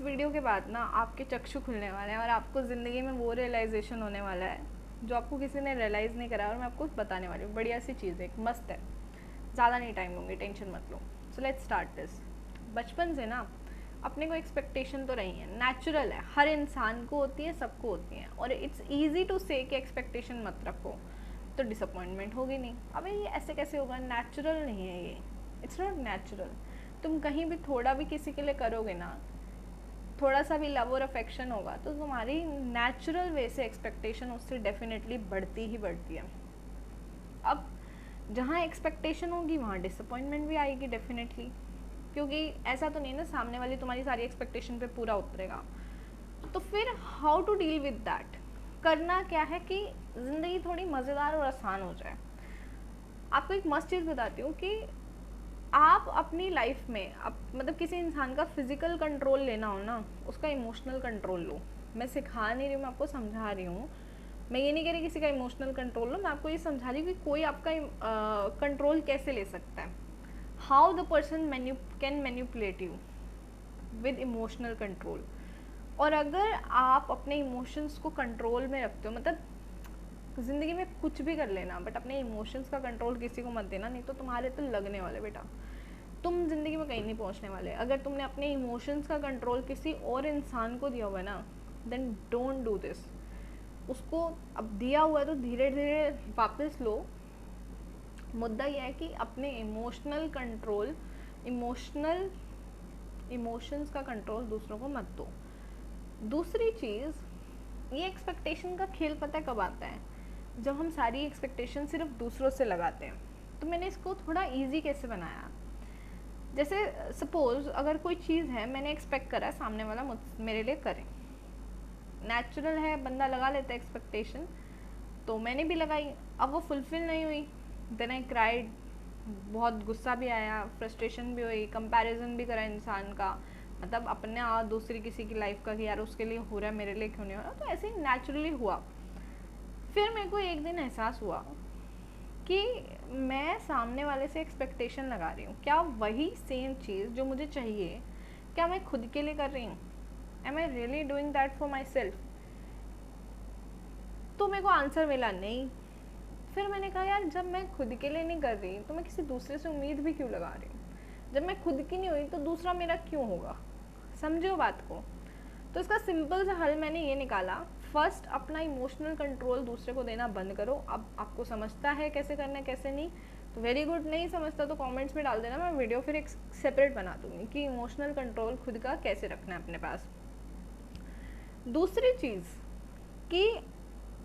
Video के बाद ना आपके चक्षु खुलने वाले हैं और आपको ज़िंदगी में वो रियलाइजेशन होने वाला है जो आपको किसी ने रियलाइज़ नहीं करा, और मैं आपको बताने वाली हूँ। बढ़िया सी चीज़ है, मस्त है। ज़्यादा नहीं टाइम लूँगी, टेंशन मत लो। So let's start this. बचपन से ना अपने को एक्सपेक्टेशन तो रही है, नेचुरल है, हर इंसान को होती है, सबको होती है। और इट्स ईजी टू से कि एक्सपेक्टेशन मत रखो, तो डिसअपॉइंटमेंट होगी नहीं। अबे ये ऐसे कैसे होगा, नेचुरल नहीं है ये, इट्स नॉट नेचुरल। तुम कहीं भी थोड़ा भी किसी के लिए करोगे ना, थोड़ा सा भी लव और अफेक्शन होगा, तो तुम्हारी नेचुरल वे से एक्सपेक्टेशन उससे डेफिनेटली बढ़ती ही बढ़ती है। अब जहाँ एक्सपेक्टेशन होगी वहाँ डिसअपॉइंटमेंट भी आएगी डेफिनेटली, क्योंकि ऐसा तो नहीं ना सामने वाली तुम्हारी सारी एक्सपेक्टेशन पे पूरा उतरेगा। तो फिर how to deal with that, करना क्या है कि ज़िंदगी थोड़ी मज़ेदार और आसान हो जाए। आपको एक मस्त चीज़ बताती हूँ कि आप अपनी लाइफ में मतलब किसी इंसान का फिजिकल कंट्रोल लेना हो ना, उसका इमोशनल कंट्रोल लो। मैं सिखा नहीं रही हूँ, मैं आपको समझा रही हूँ। मैं ये नहीं कह रही किसी का इमोशनल कंट्रोल लो, मैं आपको ये समझा रही हूँ कि कोई आपका कंट्रोल कैसे ले सकता है। How the person can manipulate you with emotional control. और अगर आप अपने इमोशंस को कंट्रोल में रखते हो, मतलब ज़िंदगी में कुछ भी कर लेना बट अपने इमोशंस का कंट्रोल किसी को मत देना, नहीं तो तुम्हारे तो लगने वाले बेटा, तुम ज़िंदगी में कहीं नहीं पहुंचने वाले। अगर तुमने अपने इमोशंस का कंट्रोल किसी और इंसान को दिया हुआ है ना, देन डोंट डू दिस। उसको अब दिया हुआ है तो धीरे धीरे वापस लो। मुद्दा यह है कि अपने इमोशनल कंट्रोल, इमोशंस का कंट्रोल दूसरों को मत दो। दूसरी चीज़, ये एक्सपेक्टेशन का खेल पता है कब आता है, जब हम सारी एक्सपेक्टेशन सिर्फ दूसरों से लगाते हैं। तो मैंने इसको थोड़ा इजी कैसे बनाया, जैसे सपोज अगर कोई चीज़ है, मैंने एक्सपेक्ट करा सामने वाला मेरे लिए करे, नेचुरल है, बंदा लगा लेता है एक्सपेक्टेशन, तो मैंने भी लगाई। अब वो फुलफिल नहीं हुई, देन आई क्राइड, बहुत गुस्सा भी आया, फ्रस्ट्रेशन भी हुई, कंपैरिजन भी करा इंसान का, मतलब अपने दूसरी किसी की लाइफ का कि यार उसके लिए हो रहा है, मेरे लिए क्यों नहीं हो रहा। तो ऐसे ही नेचुरली हुआ। फिर मेरे को एक दिन एहसास हुआ कि मैं सामने वाले से एक्सपेक्टेशन लगा रही हूँ, क्या वही सेम चीज़ जो मुझे चाहिए, क्या मैं खुद के लिए कर रही हूँ? Am I really doing that for myself? तो मेरे को आंसर मिला नहीं। फिर मैंने कहा यार, जब मैं खुद के लिए नहीं कर रही तो मैं किसी दूसरे से उम्मीद भी क्यों लगा रही हूँ? जब मैं खुद की नहीं हुई तो दूसरा मेरा क्यों होगा? समझो बात को। तो इसका सिंपल सा हल मैंने ये निकाला, फर्स्ट अपना इमोशनल कंट्रोल दूसरे को देना बंद करो। अब आपको समझता है कैसे करना है कैसे नहीं, तो वेरी गुड। नहीं समझता तो कमेंट्स में डाल देना, मैं वीडियो फिर एक सेपरेट बना दूंगी कि इमोशनल कंट्रोल खुद का कैसे रखना है अपने पास। दूसरी चीज़ कि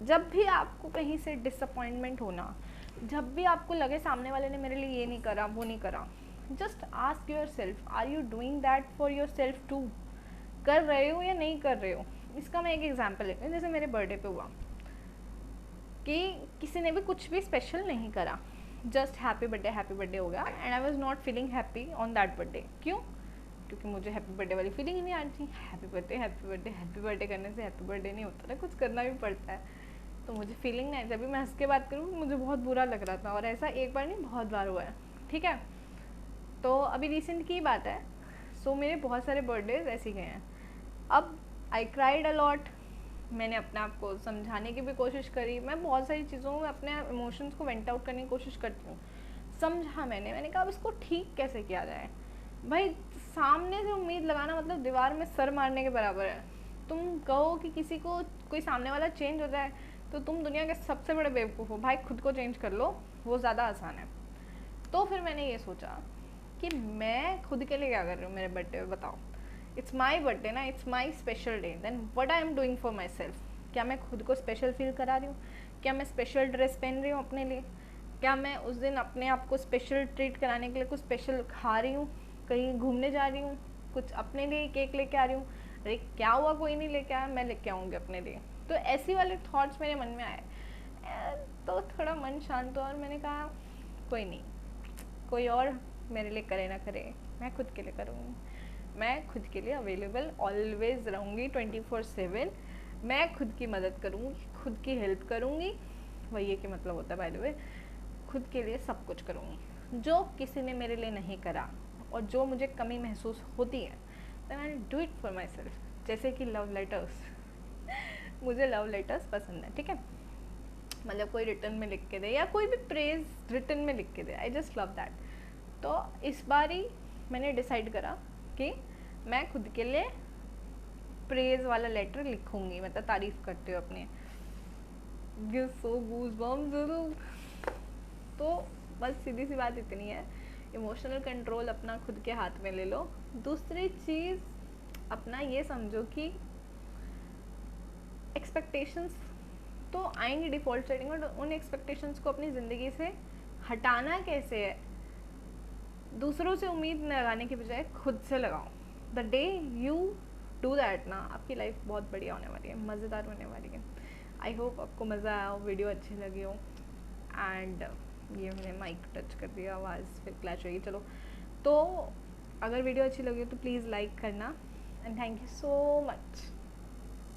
जब भी आपको कहीं से डिसअपॉइंटमेंट होना, जब भी आपको लगे सामने वाले ने मेरे लिए ये नहीं करा वो नहीं करा, just ask yourself, are you doing that for yourself too? कर रहे हो या नहीं कर रहे हो? इसका मैं एक एग्जांपल लेती हूँ। जैसे मेरे बर्थडे पे हुआ कि किसी ने भी कुछ भी स्पेशल नहीं करा, जस्ट हैप्पी बर्थडे हो गया, and I was not feeling happy on that birthday. क्यों? क्योंकि मुझे हैप्पी बर्थडे वाली फीलिंग ही नहीं आ रही थी। हैप्पी बर्थडे करने से हैप्पी बर्थडे नहीं होता ना, कुछ करना भी पड़ता है। तो मुझे फीलिंग नहीं आई। जब भी मैं हंस के बात करूँ मुझे बहुत बुरा लग रहा था, और ऐसा एक बार नहीं बहुत बार हुआ है। ठीक है, तो अभी रिसेंट की बात है। सो मेरे बहुत सारे बर्थडेज ऐसे गए हैं। अब आई क्राइड अ लॉट, मैंने अपने आप को समझाने की भी कोशिश करी। मैं बहुत सारी चीज़ों में अपने इमोशंस को वेंट आउट करने की कोशिश करती हूँ। समझा मैंने कहा अब इसको ठीक कैसे किया जाए। भाई, सामने से उम्मीद लगाना मतलब दीवार में सर मारने के बराबर है। तुम कहो कि किसी को कोई सामने वाला चेंज हो जाए तो तुम दुनिया के सबसे बड़े बेवकूफ़ हो। भाई, खुद को चेंज कर लो, वो ज़्यादा आसान है। तो फिर मैंने ये सोचा कि मैं खुद के लिए क्या कर रही हूँ मेरे बर्थडे पे, बताओ। इट्स माई बर्थडे ना, it's my special day, then what I am doing for myself. क्या मैं खुद को स्पेशल फील करा रही हूँ? क्या मैं स्पेशल ड्रेस पहन रही हूँ अपने लिए? क्या मैं उस दिन अपने आप को स्पेशल ट्रीट कराने के लिए कुछ स्पेशल खा रही हूँ? कहीं घूमने जा रही हूँ? कुछ अपने लिए केक लेके आ रही हूँ? अरे क्या हुआ, कोई नहीं लेके आया, मैं लेके आऊँगी अपने लिए। तो ऐसी वाले थॉट्स मेरे मन में आए, तो थोड़ा मन शांत हुआ और मैंने कहा कोई नहीं, कोई और मेरे लिए करे ना करे, मैं खुद के लिए करूँगी। मैं खुद के लिए अवेलेबल ऑलवेज रहूँगी 24/7। मैं खुद की मदद करूँगी, खुद की हेल्प करूँगी। वही है कि मतलब होता है बाय द वे, खुद के लिए सब कुछ करूँगी। जो किसी ने मेरे लिए नहीं करा और जो मुझे कमी महसूस होती है, then I do it for myself. जैसे कि लव लेटर्स, मुझे लव लेटर्स पसंद है, ठीक है, मतलब कोई रिटर्न में लिख के दे या कोई भी प्रेज रिटर्न में लिख के दे, आई जस्ट लव दैट। तो इस बार ही मैंने डिसाइड करा कि मैं खुद के लिए प्रेज वाला लेटर लिखूंगी, मतलब तारीफ करते हुए अपने, सो गूज़बम्स। तो बस सीधी सी बात इतनी है, इमोशनल कंट्रोल अपना खुद के हाथ में ले लो। दूसरी चीज़ अपना ये समझो कि एक्सपेक्टेशंस तो आएंगी डिफ़ॉल्ट सेटिंग में, उन एक्सपेक्टेशंस को अपनी ज़िंदगी से हटाना कैसे है, दूसरों से उम्मीद लगाने की बजाय खुद से लगाओ। The day you do that ना, आपकी लाइफ बहुत बढ़िया होने वाली है, मज़ेदार होने वाली है। आई होप आपको मज़ा आया हो, वीडियो अच्छी लगी हो। एंड ये मैंने माइक टच कर दिया, आवाज़ फिर क्लैश होगी। चलो, तो अगर वीडियो अच्छी लगी हो तो प्लीज़ लाइक करना, and thank you so much.